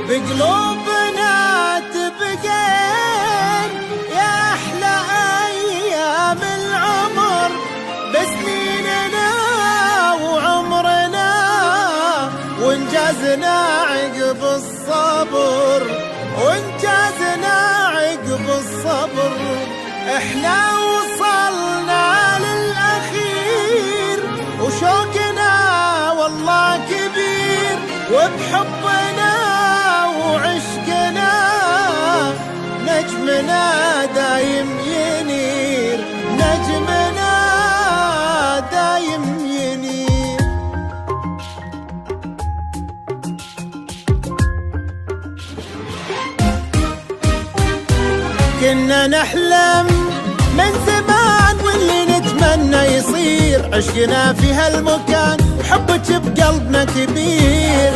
بقلوبنا تبقين يا أحلى أيام العمر، بسنيننا وعمرنا وانجازنا عقب الصبر، وانجازنا عقب الصبر. احنا وصلنا للأخير وشوقنا والله كبير، وبحبنا وعشقنا نجمنا دايم ينير، نجمنا دايم ينير. كنا نحلم من زمان واللي نتمنى يصير، عشقنا في هالمكان وحبك بقلبنا كبير،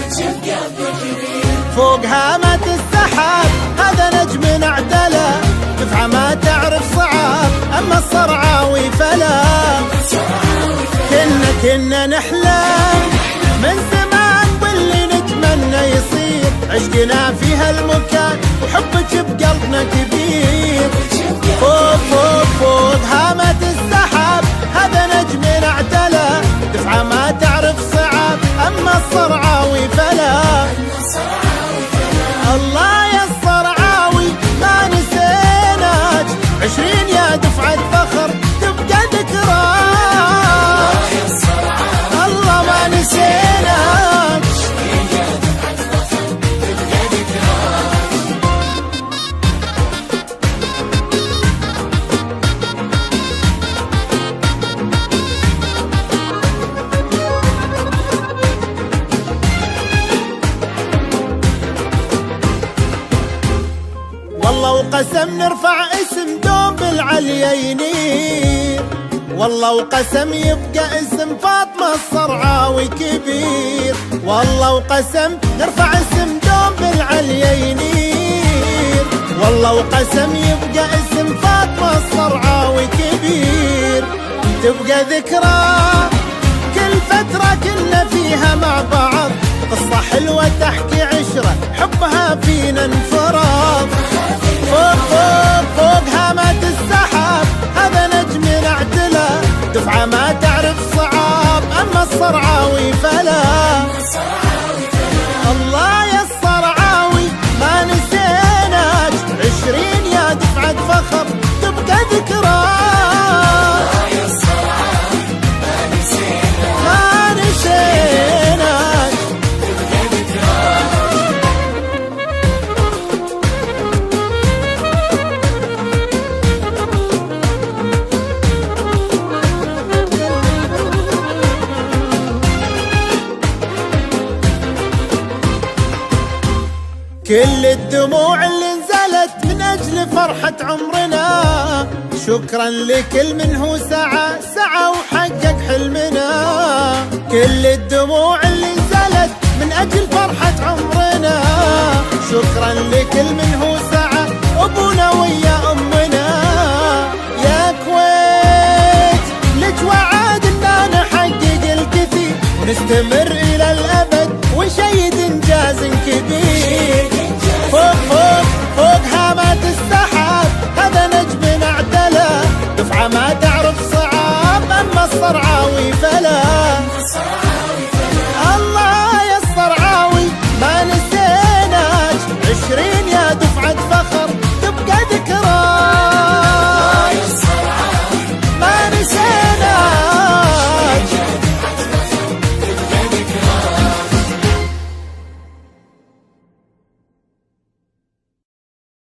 فوق هامات السحاب هذا نجمنا اعتلى، دفعة ما تعرف صعاب اما الصرعاوي فلا. كنا نحلم من زمان واللي نتمنى يصير، عشقنا في هالمكان وحبك بقلبنا كبير، فوق فوق فوق هامات السحاب هذا نجمنا اعتلى، دفعة ما تعرف صعاب اما الصرعاوي فلا. الله يا الصرعاوي ما نسيناك، 20 يا دفعة فخر تبقى ذكراك. الله ما نسيناك. والله وقسم نرفع اسم دوم بالعليا ينير، والله وقسم يبقى اسم فاطمة الصرعاوي كبير، والله وقسم نرفع اسم دوم بالعليا ينير، والله وقسم يبقى اسم فاطمة الصرعاوي كبير، تبقى ذكرى كل فترة كنا فيها مع بعض، قصة حلوة تحكي عشرة حبها فينا انفراد، فوق فوق فوق هامات السحاب هذا نجمنا اعتلى، دفعة ما تعرف صعاب اما الصرعاوي فلا. الله يا الصرعاوي ما نسيناك، 20 يا دفعة فخر تبقى ذكراك. ما نسيناك. كل الدموع اللي نزلت من أجل فرحة عمرنا، شكرا لكل من هو سعى وحقق حلمنا. كل الدموع اللي نزلت من أجل فرحة عمرنا، شكرا لكل من هو سعى أبونا ويا أمنا. يا كويت لك وعد إننا نحقق الكثير ونستمر